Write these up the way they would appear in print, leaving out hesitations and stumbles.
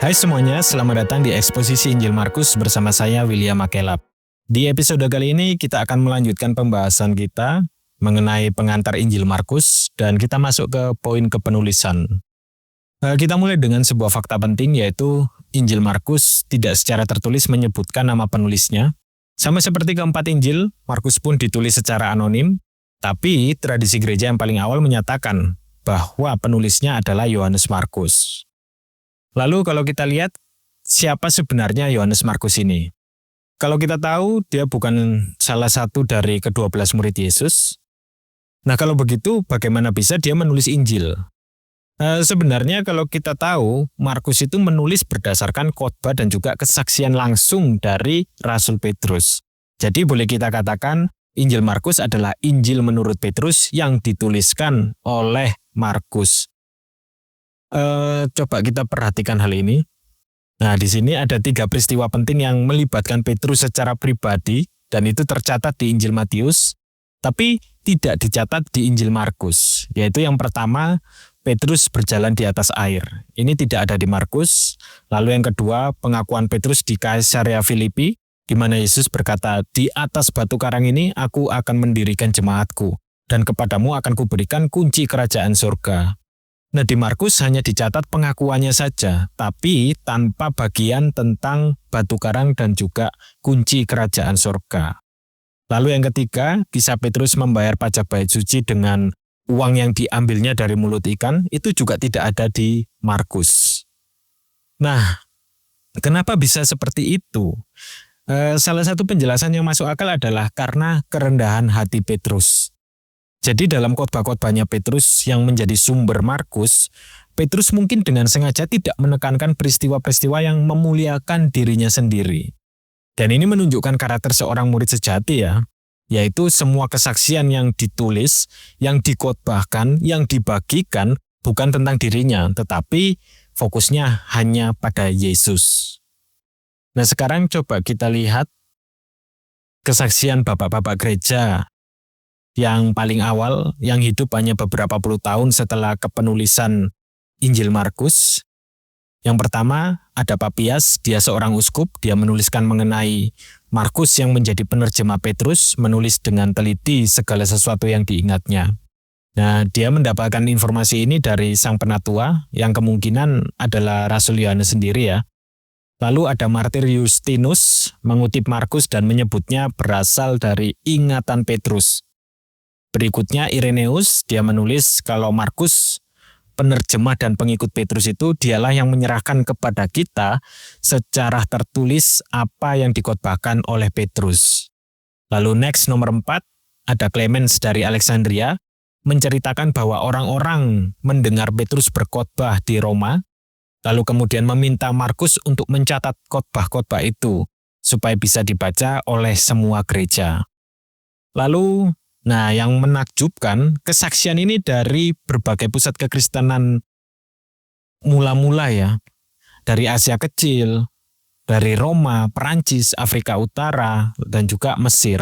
Hai semuanya, selamat datang di Eksposisi Injil Markus bersama saya William Makelap. Di episode kali ini kita akan melanjutkan pembahasan kita mengenai pengantar Injil Markus dan kita masuk ke poin kepenulisan. Kita mulai dengan sebuah fakta penting yaitu Injil Markus tidak secara tertulis menyebutkan nama penulisnya. Sama seperti keempat Injil, Markus pun ditulis secara anonim, tapi tradisi gereja yang paling awal menyatakan bahwa penulisnya adalah Yohanes Markus. Lalu kalau kita lihat, siapa sebenarnya Yohanes Markus ini? Kalau kita tahu, dia bukan salah satu dari ke-12 murid Yesus. Nah kalau begitu, bagaimana bisa dia menulis Injil? Sebenarnya kalau kita tahu, Markus itu menulis berdasarkan khotbah dan juga kesaksian langsung dari Rasul Petrus. Jadi boleh kita katakan, Injil Markus adalah Injil menurut Petrus yang dituliskan oleh Markus. Coba kita perhatikan hal ini. Nah, di sini ada 3 peristiwa penting yang melibatkan Petrus secara pribadi dan itu tercatat di Injil Matius, tapi tidak dicatat di Injil Markus. Yaitu yang pertama, Petrus berjalan di atas air. Ini tidak ada di Markus. Lalu yang kedua, pengakuan Petrus di Kaisarea Filipi, di mana Yesus berkata, "Di atas batu karang ini aku akan mendirikan jemaatku, dan kepadamu akan kuberikan kunci kerajaan surga." Nah, di Markus hanya dicatat pengakuannya saja, tapi tanpa bagian tentang batu karang dan juga kunci kerajaan surga. Lalu yang ketiga, kisah Petrus membayar pajak bait suci dengan uang yang diambilnya dari mulut ikan, itu juga tidak ada di Markus. Nah, kenapa bisa seperti itu? Salah satu penjelasan yang masuk akal adalah karena kerendahan hati Petrus. Jadi dalam khotbah-khotbahnya Petrus yang menjadi sumber Markus, Petrus mungkin dengan sengaja tidak menekankan peristiwa-peristiwa yang memuliakan dirinya sendiri. Dan ini menunjukkan karakter seorang murid sejati ya, yaitu semua kesaksian yang ditulis, yang dikhotbahkan, yang dibagikan bukan tentang dirinya, tetapi fokusnya hanya pada Yesus. Nah sekarang coba kita lihat kesaksian bapak-bapak gereja yang paling awal, yang hidup hanya beberapa puluh tahun setelah kepenulisan Injil Markus. Yang pertama ada Papias, dia seorang uskup, dia menuliskan mengenai Markus yang menjadi penerjemah Petrus, menulis dengan teliti segala sesuatu yang diingatnya. Nah, dia mendapatkan informasi ini dari sang penatua, yang kemungkinan adalah Rasul Yohanes sendiri ya. Lalu ada Martir Justinus, mengutip Markus dan menyebutnya berasal dari ingatan Petrus. Berikutnya Ireneus, dia menulis kalau Markus, penerjemah dan pengikut Petrus itu dialah yang menyerahkan kepada kita secara tertulis apa yang dikhotbahkan oleh Petrus. Lalu next nomor 4, ada Clemens dari Alexandria, menceritakan bahwa orang-orang mendengar Petrus berkhotbah di Roma, lalu kemudian meminta Markus untuk mencatat khotbah-khotbah itu, supaya bisa dibaca oleh semua gereja. Lalu nah, yang menakjubkan, kesaksian ini dari berbagai pusat kekristenan mula-mula ya. Dari Asia Kecil, dari Roma, Perancis, Afrika Utara, dan juga Mesir.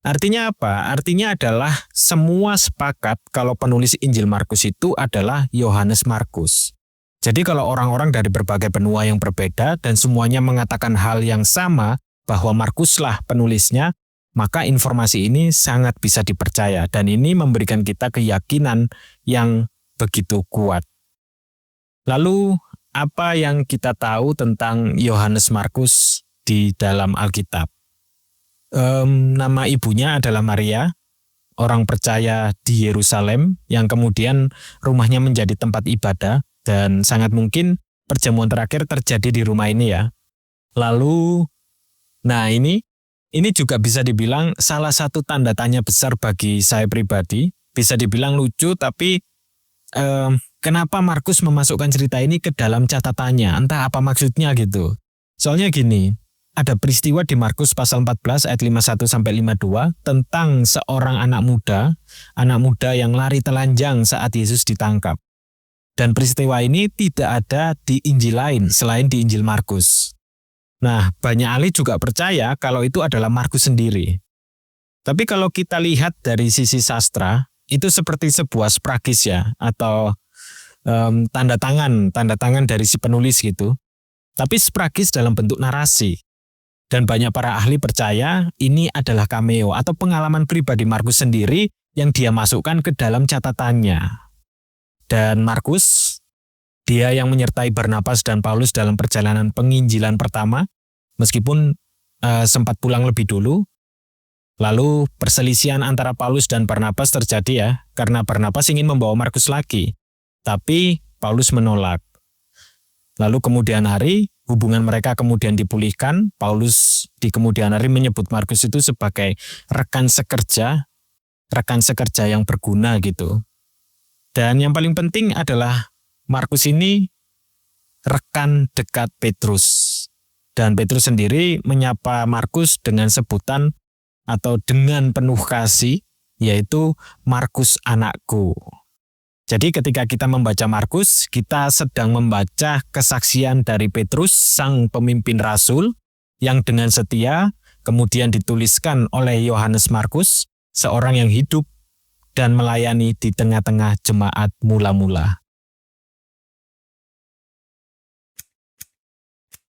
Artinya apa? Artinya adalah semua sepakat kalau penulis Injil Markus itu adalah Yohanes Markus. Jadi kalau orang-orang dari berbagai benua yang berbeda dan semuanya mengatakan hal yang sama bahwa Markuslah penulisnya, maka informasi ini sangat bisa dipercaya dan ini memberikan kita keyakinan yang begitu kuat. Lalu apa yang kita tahu tentang Yohanes Markus di dalam Alkitab? Nama ibunya adalah Maria, orang percaya di Yerusalem yang kemudian rumahnya menjadi tempat ibadah dan sangat mungkin perjamuan terakhir terjadi di rumah ini ya. Lalu, nah ini juga bisa dibilang salah satu tanda tanya besar bagi saya pribadi. Bisa dibilang lucu, tapi kenapa Markus memasukkan cerita ini ke dalam catatannya? Entah apa maksudnya gitu. Soalnya gini, ada peristiwa di Markus pasal 14 ayat 51-52 tentang seorang anak muda yang lari telanjang saat Yesus ditangkap. Dan peristiwa ini tidak ada di Injil lain selain di Injil Markus. Nah, banyak ahli juga percaya kalau itu adalah Markus sendiri. Tapi kalau kita lihat dari sisi sastra, itu seperti sebuah spragis ya, atau tanda tangan dari si penulis gitu. Tapi spragis dalam bentuk narasi. Dan banyak para ahli percaya ini adalah cameo atau pengalaman pribadi Markus sendiri yang dia masukkan ke dalam catatannya. Dan Markus, dia yang menyertai Barnabas dan Paulus dalam perjalanan penginjilan pertama, meskipun sempat pulang lebih dulu. Lalu perselisihan antara Paulus dan Barnabas terjadi ya, karena Barnabas ingin membawa Markus lagi. Tapi Paulus menolak. Lalu kemudian hari, hubungan mereka kemudian dipulihkan. Paulus di kemudian hari menyebut Markus itu sebagai rekan sekerja yang berguna gitu. Dan yang paling penting adalah Markus ini rekan dekat Petrus. Dan Petrus sendiri menyapa Markus dengan sebutan atau dengan penuh kasih, yaitu Markus anakku. Jadi ketika kita membaca Markus, kita sedang membaca kesaksian dari Petrus, sang pemimpin rasul, yang dengan setia kemudian dituliskan oleh Yohanes Markus, seorang yang hidup dan melayani di tengah-tengah jemaat mula-mula.